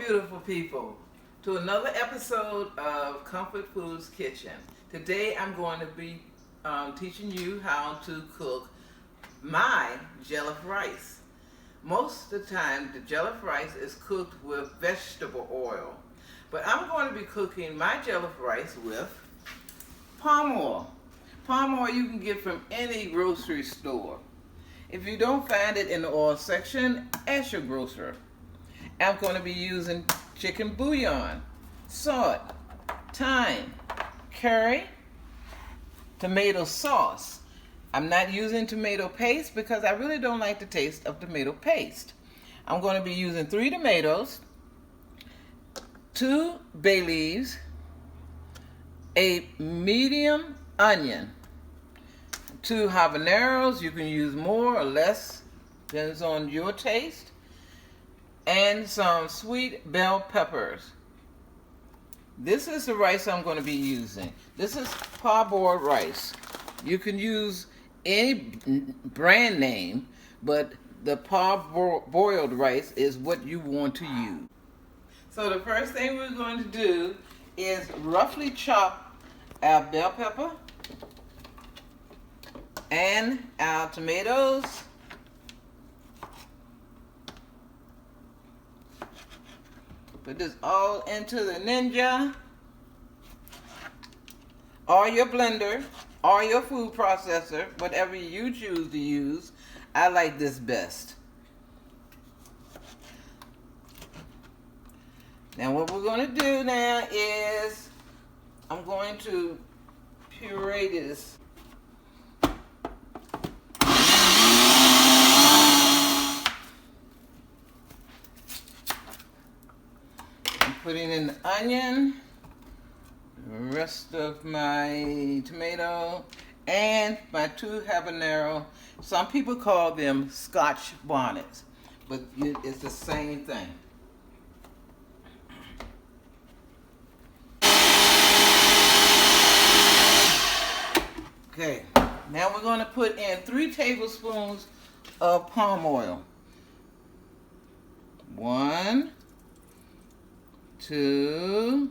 beautiful people, to another episode of Comfort Foods Kitchen. Today I'm going to be teaching you how to cook my jollof rice. Most of the time the jollof rice is cooked with vegetable oil, but I'm going to be cooking my jollof rice with palm oil. Palm oil you can get from any grocery store. If you don't find it in the oil section, ask your grocer. I'm going to be using chicken bouillon, salt, thyme, curry, tomato sauce. I'm not using tomato paste because I really don't like the taste of tomato paste. I'm going to be using 3 tomatoes, 2 bay leaves, a medium onion, 2 habaneros. You can use more or less, depends on your taste, and some sweet bell peppers. This is the rice I'm going to be using. This is parboiled rice. You can use any brand name, but the parboiled rice is what you want to use. So the first thing we're going to do is roughly chop our bell pepper and our tomatoes. Put this all into the Ninja or your blender or your food processor, whatever you choose to use. I like this best. Now what we're going to do now is I'm going to puree this. Putting in the onion, the rest of my tomato, and my 2 habanero. Some people call them Scotch bonnets, but it's the same thing. Okay, now we're going to put in 3 tablespoons of palm oil. 1, 2,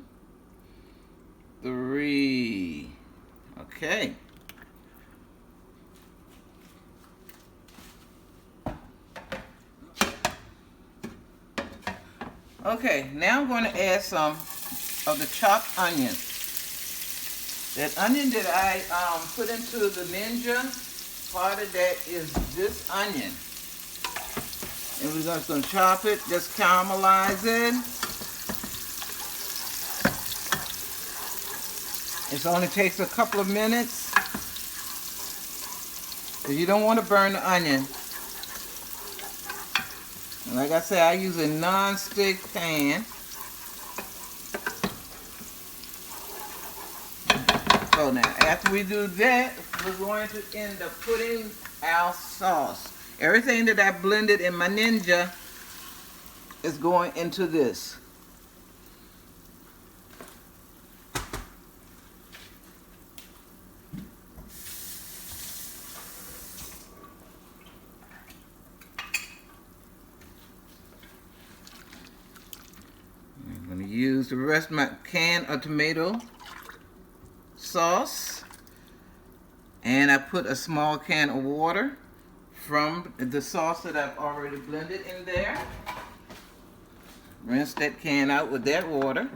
3. Okay. Okay, now I'm going to add some of the chopped onion. That onion that I put into the Ninja, part of that is this onion. And we're just going to chop it, just caramelize it. It only takes a couple of minutes. You don't want to burn the onion. And like I said, I use a non-stick pan. So now, after we do that, we're going to end up putting our sauce. Everything that I blended in my Ninja is going into this. I'm going to use the rest of my can of tomato sauce, and I put a small can of water from the sauce that I've already blended in there. Rinse that can out with that water,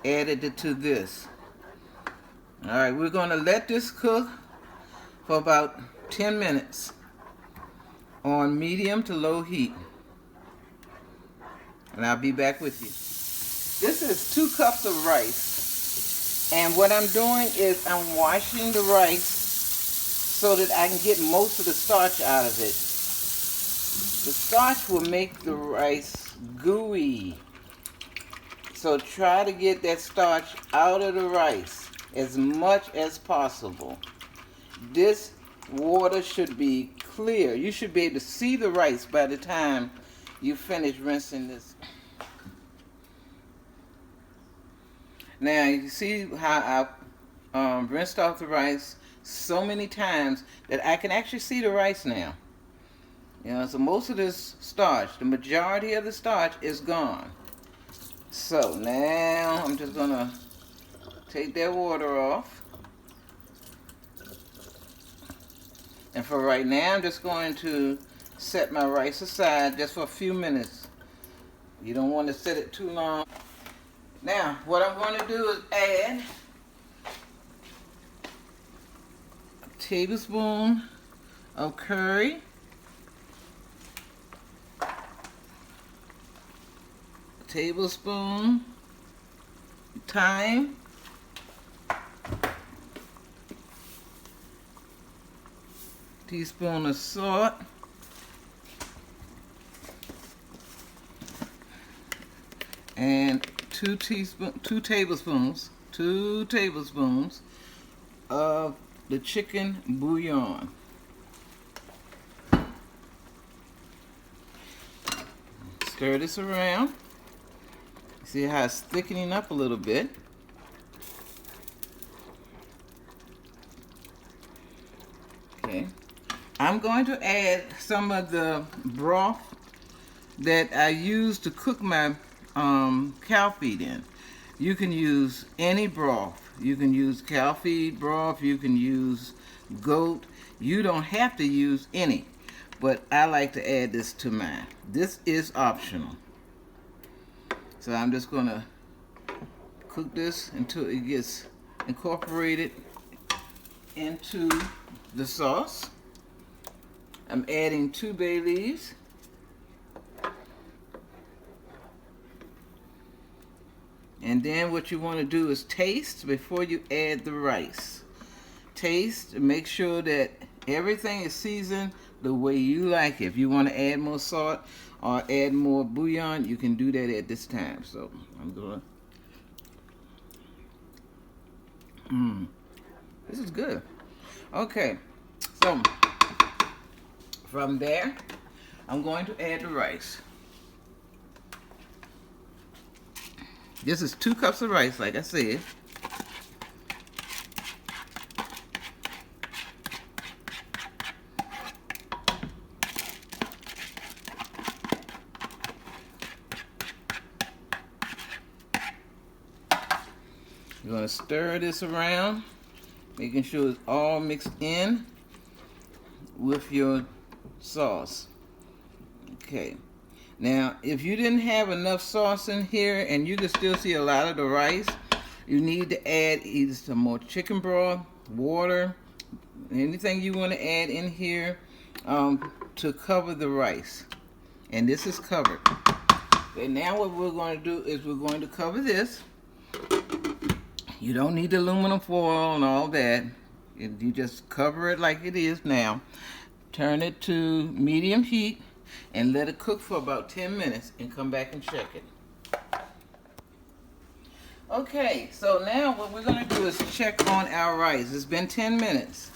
added it to this. Alright, we're going to let this cook for about 10 minutes on medium to low heat, and I'll be back with you. This is 2 cups of rice, and what I'm doing is I'm washing the rice so that I can get most of the starch out of it. The starch will make the rice gooey, so try to get that starch out of the rice as much as possible. This water should be clear. You should be able to see the rice by the time you finish rinsing this. Now you see how I rinsed off the rice so many times that I can actually see the rice now. You know, so most of this starch, the majority of the starch is gone. So now I'm just gonna take that water off. And for right now, I'm just going to set my rice aside just for a few minutes. You don't want to set it too long. Now, what I'm going to do is add a tablespoon of curry, a tablespoon thyme, teaspoon of salt, and two tablespoons of the chicken bouillon. Stir this around. See how it's thickening up a little bit. Okay. I'm going to add some of the broth that I use to cook my cow feed in. You can use any broth. You can use cow feed broth. You can use goat. You don't have to use any, but I like to add this to mine. This is optional. So I'm just going to cook this until it gets incorporated into the sauce. I'm adding 2 bay leaves. And then what you want to do is taste before you add the rice. Taste and make sure that everything is seasoned the way you like it. If you want to add more salt or add more bouillon, you can do that at this time. So I'm going to... This is good. Okay, so from there, I'm going to add the rice. This is 2 cups of rice, like I said. You're going to stir this around, making sure it's all mixed in with your sauce. Okay. Now, if you didn't have enough sauce in here and you can still see a lot of the rice, you need to add either some more chicken broth, water, anything you want to add in here to cover the rice. And this is covered. Okay, now what we're going to do is we're going to cover this. You don't need the aluminum foil and all that. You just cover it like it is now. Turn it to medium heat and let it cook for about 10 minutes and come back and check it. Okay, so now what we're going to do is check on our rice. It's been 10 minutes.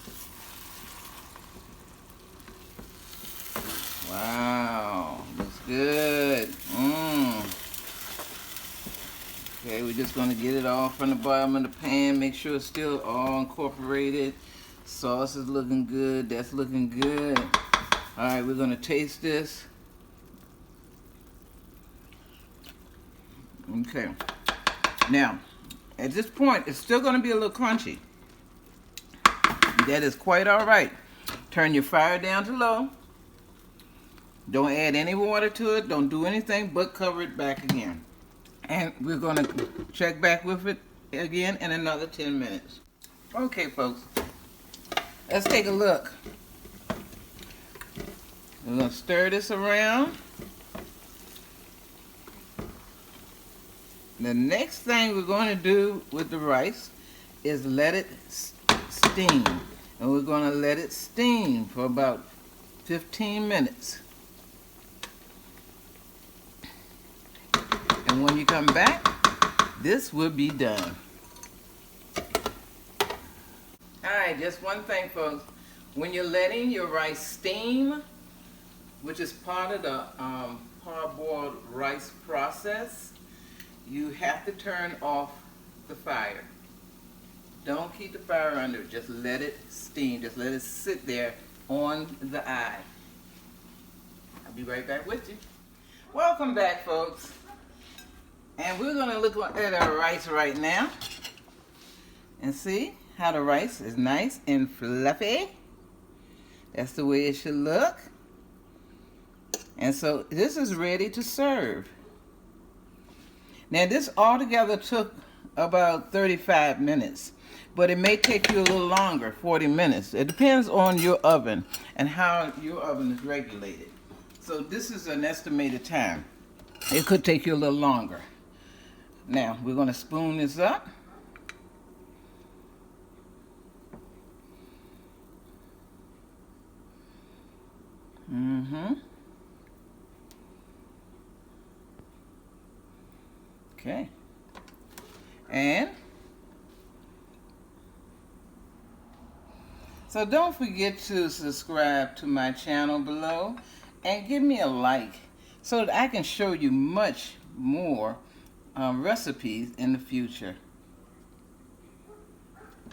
Wow, looks good. Okay, we're just going to get it all from the bottom of the pan. Make sure it's still all incorporated. Sauce is looking good. That's looking good. All right, we're going to taste this. Okay. Now, at this point, it's still going to be a little crunchy. That is quite all right. Turn your fire down to low. Don't add any water to it. Don't do anything but cover it back again. And we're going to check back with it again in another 10 minutes. Okay, folks. Let's take a look. We're going to stir this around. The next thing we're going to do with the rice is let it steam. And we're going to let it steam for about 15 minutes. And when you come back, this will be done. Alright, just one thing, folks. When you're letting your rice steam, which is part of the parboiled rice process, you have to turn off the fire. Don't keep the fire under. Just let it steam. Just let it sit there on the eye. I'll be right back with you. Welcome back, folks. And we're going to look at our rice right now and see how the rice is nice and fluffy. That's the way it should look. And so this is ready to serve. Now this altogether took about 35 minutes, but it may take you a little longer, 40 minutes. It depends on your oven and how your oven is regulated. So this is an estimated time. It could take you a little longer. Now we're going to spoon this up. Okay. And so don't forget to subscribe to my channel below and give me a like so that I can show you much more recipes in the future.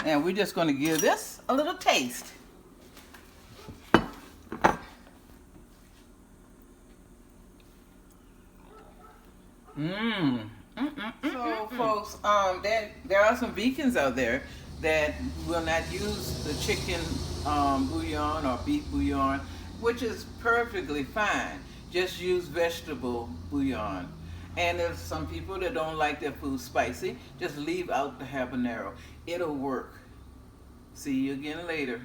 And we're just going to give this a little taste. So folks, there are some vegans out there that will not use the chicken bouillon or beef bouillon, which is perfectly fine. Just use vegetable bouillon. And there's some people that don't like their food spicy, just leave out the habanero. It'll work. See you again later.